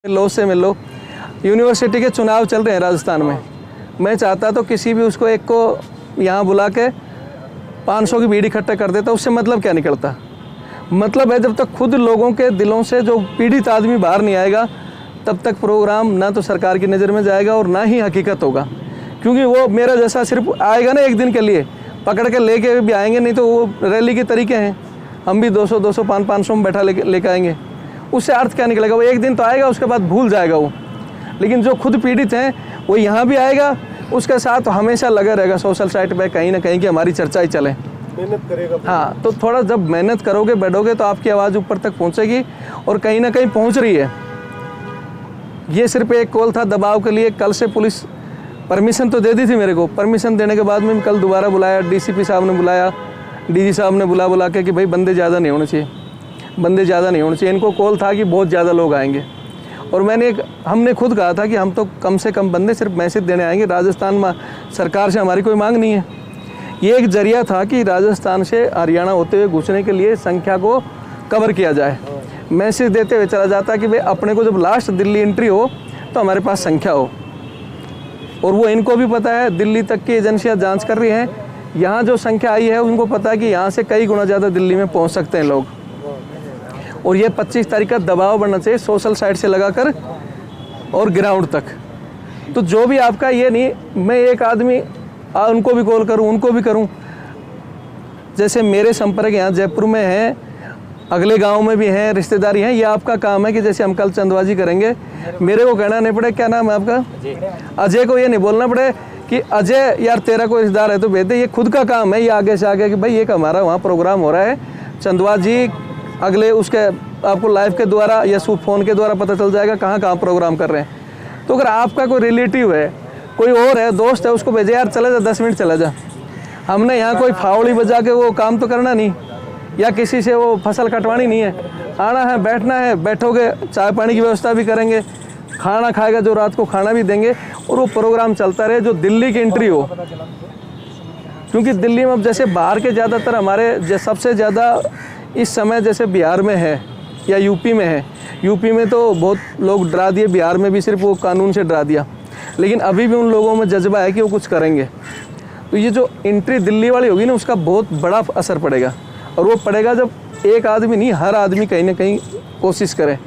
लो से मिल लो। यूनिवर्सिटी के चुनाव चल रहे हैं राजस्थान में। मैं चाहता तो किसी भी उसको एक को यहाँ बुला के 500 की भीड़ इकट्ठा कर देता, उससे मतलब क्या निकलता। मतलब है जब तक खुद लोगों के दिलों से जो पीड़ित आदमी बाहर नहीं आएगा तब तक प्रोग्राम ना तो सरकार की नज़र में जाएगा और ना ही हकीकत होगा। क्योंकि वो मेरा जैसा सिर्फ आएगा ना एक दिन के लिए, पकड़ के लेके भी आएंगे, नहीं तो वो रैली के तरीके हैं। हम भी 200 200 500 में बैठा लेके आएंगे, उससे अर्थ क्या निकलेगा। वो एक दिन तो आएगा, उसके बाद भूल जाएगा वो। लेकिन जो खुद पीड़ित हैं वो यहाँ भी आएगा, उसके साथ हमेशा लगा रहेगा सोशल साइट पे कहीं ना कहीं की हमारी चर्चा ही चले, मेहनत करेगा। हाँ, तो थोड़ा जब मेहनत करोगे बैठोगे तो आपकी आवाज़ ऊपर तक पहुँचेगी और कहीं ना कहीं पहुँच रही है। ये सिर्फ एक कॉल था दबाव के लिए। कल से पुलिस परमिशन तो दे दी थी मेरे को, परमिशन देने के बाद में कल दोबारा बुलाया, डीसीपी साहब ने बुलाया, डीजी साहब ने बुला के कि भाई बंदे ज़्यादा नहीं होने चाहिए, बंदे ज़्यादा नहीं होने चाहिए। इनको कॉल था कि बहुत ज़्यादा लोग आएंगे और हमने खुद कहा था कि हम तो कम से कम बंदे सिर्फ मैसेज देने आएंगे। राजस्थान में सरकार से हमारी कोई मांग नहीं है। ये एक जरिया था कि राजस्थान से हरियाणा होते हुए घुसने के लिए संख्या को कवर किया जाए। मैसेज देते हुए चला जाता कि भाई अपने को जब लास्ट दिल्ली एंट्री हो तो हमारे पास संख्या हो। और वो इनको भी पता है, दिल्ली तक की एजेंसियाँ जाँच कर रही हैं, यहाँ जो संख्या आई है उनको पता है कि यहाँ से कई गुना ज़्यादा दिल्ली में पहुँच सकते हैं लोग। और ये 25 तारीख का दबाव बढ़ना चाहिए सोशल साइट से लगाकर और ग्राउंड तक। तो जो भी आपका ये नहीं, मैं एक आदमी उनको भी कॉल करूं, उनको भी करूं। जैसे मेरे संपर्क यहाँ जयपुर में हैं, अगले गांव में भी हैं, रिश्तेदारी हैं। ये आपका काम है कि जैसे हम कल चंदबाजी करेंगे, मेरे को कहना नहीं पड़े क्या नाम है आपका, अजय को ये नहीं बोलना पड़े कि अजय यार तेरा कोई रिश्तेदार है तो भेज दे। ये खुद का काम है, ये आगे से आगे कि भाई एक हमारा वहाँ प्रोग्राम हो रहा है चंदबाजी, अगले उसके आपको लाइव के द्वारा या फ़ोन के द्वारा पता चल जाएगा कहाँ प्रोग्राम कर रहे हैं। तो अगर आपका कोई रिलेटिव है, कोई और है, दोस्त है, उसको भेजे यार चला जा, 10 मिनट चला जा। हमने यहाँ कोई फावड़ी बजा के वो काम तो करना नहीं, या किसी से वो फसल कटवानी नहीं है। आना है, बैठना है, बैठोगे, चाय पानी की व्यवस्था भी करेंगे, खाना खाएगा जो रात को खाना भी देंगे और वो प्रोग्राम चलता रहे जो दिल्ली की एंट्री हो। क्योंकि दिल्ली में अब जैसे बाहर के ज़्यादातर हमारे सबसे ज़्यादा इस समय जैसे बिहार में है या यूपी में है। यूपी में तो बहुत लोग डरा दिए, बिहार में भी सिर्फ वो कानून से डरा दिया, लेकिन अभी भी उन लोगों में जज्बा है कि वो कुछ करेंगे। तो ये जो एंट्री दिल्ली वाली होगी ना, उसका बहुत बड़ा असर पड़ेगा। और वो पड़ेगा जब एक आदमी नहीं, हर आदमी कहीं ना कहीं कोशिश करे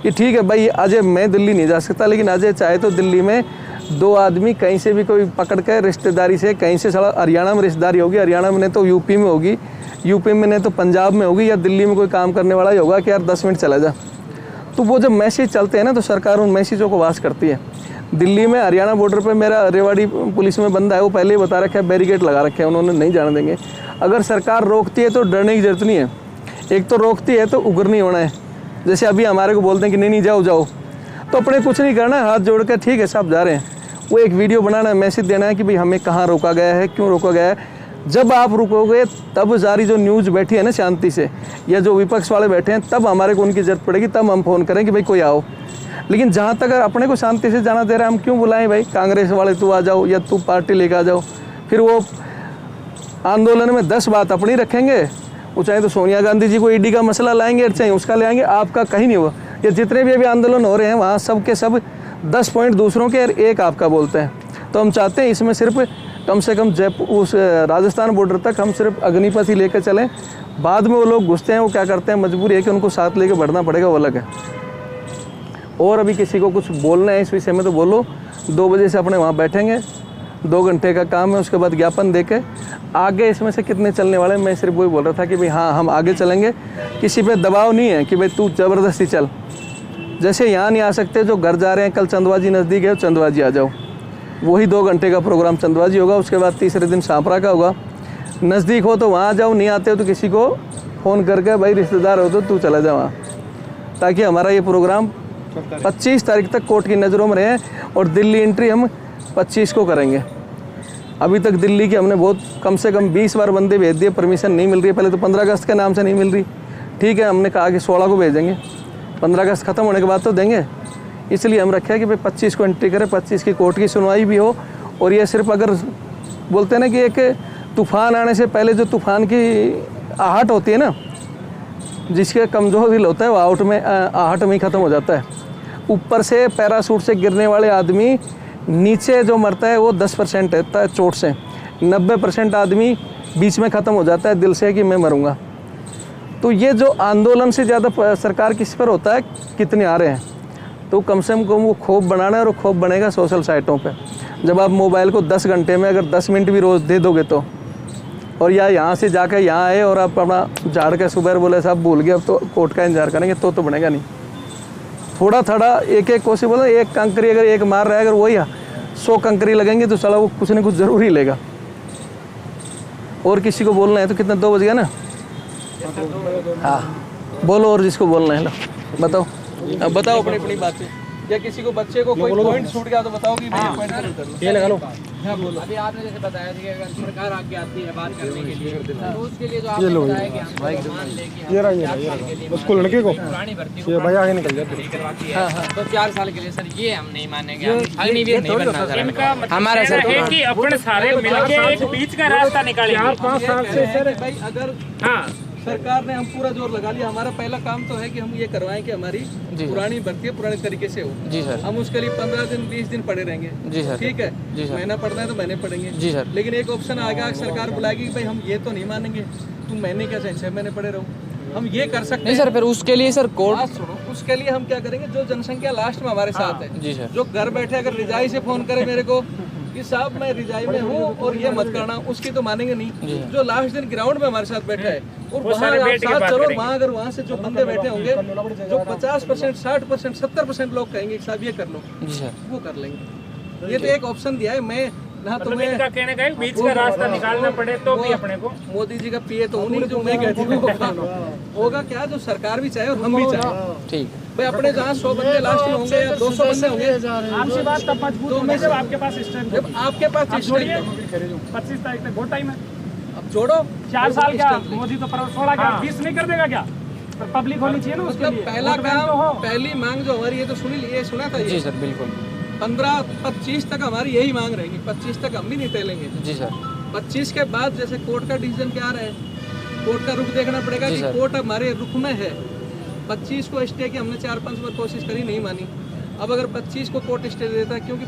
कि ठीक है भाई अजय मैं दिल्ली नहीं जा सकता, लेकिन अजय चाहे तो दिल्ली में 2 आदमी कहीं से भी कोई पकड़ के रिश्तेदारी से, कहीं से साला हरियाणा में रिश्तेदारी होगी, हरियाणा में नहीं तो यूपी में होगी, यूपी में नहीं तो पंजाब में होगी, या दिल्ली में कोई काम करने वाला ही होगा कि यार 10 मिनट चला जा। तो वो जब मैसेज चलते हैं ना तो सरकार उन मैसेजों को वास करती है। दिल्ली में हरियाणा बॉर्डर पे मेरा रेवाड़ी पुलिस में बंदा है, वो पहले ही बता रखा है, बैरिकेड लगा रखे हैं उन्होंने, नहीं जाने देंगे। अगर सरकार रोकती है तो डरने की जरूरत नहीं है। एक तो रोकती है तो उग्र नहीं होना है। जैसे अभी हमारे को बोलते हैं कि नहीं जाओ जाओ, तो अपने कुछ नहीं करना है, हाथ जोड़ कर ठीक है साहब जा रहे हैं। वो एक वीडियो बनाना है, मैसेज देना है कि भाई हमें कहाँ रोका गया है, क्यों रोका गया है। जब आप रुकोगे तब सारी जो न्यूज़ बैठी है ना शांति से, या जो विपक्ष वाले बैठे हैं, तब हमारे को उनकी ज़रूरत पड़ेगी, तब हम फ़ोन करें कि भाई कोई आओ। लेकिन जहाँ तक अगर अपने को शांति से जाना दे रहे हैं, हम क्यों बुलाएं भाई, कांग्रेस वाले तू आ जाओ या तू पार्टी लेकर आ जाओ। फिर वो आंदोलन में 10 बात अपनी रखेंगे, वो चाहे तो सोनिया गांधी जी को ईडी का मसला लाएंगे, चाहे उसका ले आएंगे, आपका कहीं नहीं हुआ। ये जितने भी अभी आंदोलन हो रहे हैं वहाँ सब के सब 10 पॉइंट दूसरों के और 1 आपका बोलते हैं। तो हम चाहते हैं इसमें सिर्फ कम से कम जयपुर उस राजस्थान बॉर्डर तक हम सिर्फ अग्निपथ ही लेकर चलें। बाद में वो लोग घुसते हैं, वो क्या करते हैं, मजबूरी है कि उनको साथ लेके बढ़ना पड़ेगा, वो अलग है। और अभी किसी को कुछ बोलना है इस विषय में तो बोलो। 2 बजे से अपने वहाँ बैठेंगे, 2 घंटे का काम है, उसके बाद ज्ञापन देके आगे इसमें से कितने चलने वाले। मैं सिर्फ वही बोल रहा था कि भाई हाँ हम आगे चलेंगे, किसी पे दबाव नहीं है कि भाई तू ज़बरदस्ती चल। जैसे यहाँ नहीं आ सकते, जो घर जा रहे हैं, कल चंदबाजी नज़दीक है, चंदबाजी आ जाओ, वही 2 घंटे का प्रोग्राम चंदबाजी होगा। उसके बाद तीसरे दिन सांपरा का होगा। नज़दीक हो तो वहाँ जाओ, नहीं आते हो तो किसी को फ़ोन करके भाई रिश्तेदार हो तो तू चला जा वहाँ, ताकि हमारा ये प्रोग्राम 25 तारीख तक कोर्ट की नज़रों में रहे। और दिल्ली एंट्री हम 25 को करेंगे। अभी तक दिल्ली की हमने बहुत कम से कम 20 बार बंदे भेज दिए, परमिशन नहीं मिल रही है। पहले तो 15 अगस्त के नाम से नहीं मिल रही, ठीक है, हमने कहा कि 16 को भेजेंगे, 15 अगस्त ख़त्म होने के बाद तो देंगे। इसलिए हम रखे कि भाई 25 को एंट्री करें, 25 की कोर्ट की सुनवाई भी हो। और ये सिर्फ अगर बोलते हैं ना कि एक तूफ़ान आने से पहले जो तूफ़ान की आहट होती है ना, जिसके कमज़ोर दिल होता है वो आहट में ही ख़त्म हो जाता है। ऊपर से पैराशूट से गिरने वाले आदमी नीचे जो मरता है वो 10% है चोट से, 90% आदमी बीच में ख़त्म हो जाता है दिल से कि मैं मरूंगा। तो ये जो आंदोलन से ज़्यादा सरकार किस पर होता है, कितने आ रहे हैं, तो कम से कम वो खौफ बनाना है, और खौफ बनेगा सोशल साइटों पे। जब आप मोबाइल को 10 घंटे में अगर 10 मिनट भी रोज़ दे दोगे तो, और या यहाँ से जाकर यहाँ आए और आप अपना झाड़ के सुबह बोले साहब भूल गए अब तो कोर्ट का इंतजार करेंगे, तो बनेगा नहीं। थोड़ा थोड़ा एक एक कोशिश बोला, एक कंकरी अगर एक मार रहा है, अगर वही 100 कंकरी लगेंगे तो चला वो कुछ न कुछ ज़रूर ही लेगा। और किसी को बोलना है तो कितना 2 बज गया ना, हाँ बोलो, और जिसको बोलना है लो बताओ, अब बताओ अपनी अपनी बातें, या किसी को बच्चे को कोई पॉइंट छूट गया तो बताओ कि मैं पॉइंट कर लो। ये लगा लो। हाँ बोलो। अभी आपने जैसे बताया था कि अगर सरकार आगे आती है बात करने के लिए, तो उसके लिए जो आपने बताया कि हम मान लें ये रहा उसको लड़के को पुरानी भर्ती ये भाई आगे निकल जाते हैं, तो 4 साल के लिए सर ये हम नहीं मानेंगे, अग्निवीर नहीं बनना सर। इनका हमारा सर है कि अपने सारे मिलके एक बीच का रास्ता निकालेंगे। 4-5 साल से सर भाई अगर सरकार ने हम पूरा जोर लगा लिया, हमारा पहला काम तो है कि हम ये करवाएं कि हमारी पुरानी भर्ती पुराने तरीके से हो। जी सर। हम उसके लिए 15 दिन 20 दिन पड़े रहेंगे। जी सर। ठीक है। जी सर। महीना पढ़ना है तो महीने पढ़ेंगे। जी सर। लेकिन एक ऑप्शन आ गया, सरकार बुलाएगी कि भाई हम ये तो नहीं मानेंगे, तुम महीने क्या 6 महीने पड़े रहो, हम ये कर सकते हैं। नहीं सर, फिर उसके लिए सर कोर्ट सुनो, उसके लिए हम क्या करेंगे, जो जनसंख्या लास्ट में हमारे साथ है, जी सर, जो घर बैठे अगर रिजाई से फोन करे मेरे को कि साहब मैं रिजाई में हूँ और ये मत करना, उसकी तो मानेंगे नहीं। जो लास्ट दिन ग्राउंड में हमारे साथ बैठा है और वहाँ आप साथ चलो, वहाँ अगर वहाँ से जो बंदे बैठे होंगे जो 50%, 60%, 70% लोग कहेंगे साहब ये कर लो, वो कर लेंगे। ये तो एक ऑप्शन दिया है। मैं ना तो मैं कहने का बीच का रास्ता निकालना पड़े तो भी अपने को मोदी जी का पीए तो उन्हीं जो मैं कहती हूँ होगा क्या, जो सरकार भी चाहे और हम भी चाहे। ठीक भाई, अपने जहाँ 100 बंदे लास्ट में होंगे या 200 बंदे होंगे, आपसे बात तब मजबूत होने जब आपके पास स्ट्रेंथ, जब आपके पास 25 तारीख तक बहुत टाइम है, अब छोड़ो 4 साल क्या मोदी तो 20 नहीं कर देगा क्या, पब्लिक होनी चाहिए ना उसके लिए। पहला काम, पहली मांग जो हमारी है तो सुनी लिए, सुना था जी सर, बिल्कुल 15-25 तक हमारी यही मांग रहेगी, 25 तक हम भी नहीं टहलेंगे। जी सर। 25 के बाद जैसे कोर्ट का डिसीजन क्या रहा है, कोर्ट का रुख देखना पड़ेगा कि कोर्ट हमारे रुख में है। 25 को स्टे की हमने 4-5 बार कोशिश करी, नहीं मानी। अब अगर 25 को कोर्ट स्टे देता है, क्योंकि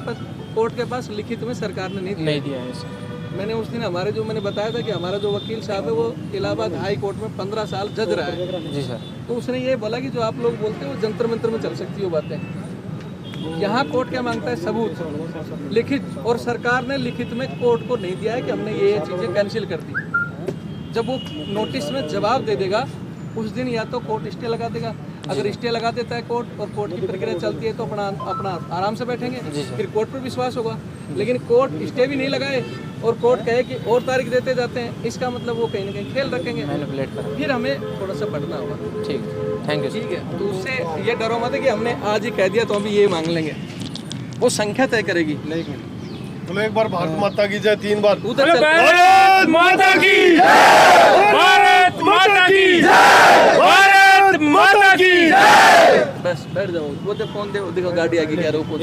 कोर्ट के पास लिखित में सरकार ने नहीं दिया है। मैंने उस दिन हमारे जो मैंने बताया था कि हमारा जो वकील साहब है वो इलाहाबाद हाई कोर्ट में 15 साल जज रहा है। जी सर। तो उसने ये बोला कि जो आप लोग बोलते हैं वो जंतर मंतर में चल सकती है वो बातें। यहाँ कोर्ट क्या मांगता है, सबूत लिखित, और सरकार ने लिखित में कोर्ट को नहीं दिया है कि हमने ये चीज़ें कैंसिल कर दी। जब वो नोटिस में जवाब दे देगा उस दिन या तो कोर्ट स्टे लगा देगा, अगर स्टे लगा देता है कोर्ट और कोर्ट की प्रक्रिया चलती है तो अपना आराम से बैठेंगे, फिर कोर्ट पर विश्वास होगा। लेकिन कोर्ट स्टे भी नहीं लगाए और कोर्ट कहे कि और तारीख देते जाते हैं, इसका मतलब वो कहीं ना कहीं खेल रखेंगे, फिर हमें थोड़ा सा पढ़ना होगा। ठीक, थैंक यू। ठीक है, तो उससे ये डरो मत है कि हमने आज ही कह दिया तो हम भी ये मांग लेंगे, वो संख्या तय करेगी। चलो एक बार भारत माता की जय 3 बार। भारत माता की जय, भारत माता की जय, भारत माता की जय। बस बैठ जाओ, वो फोन दे, देखो गाड़ी आगे क्या रहो।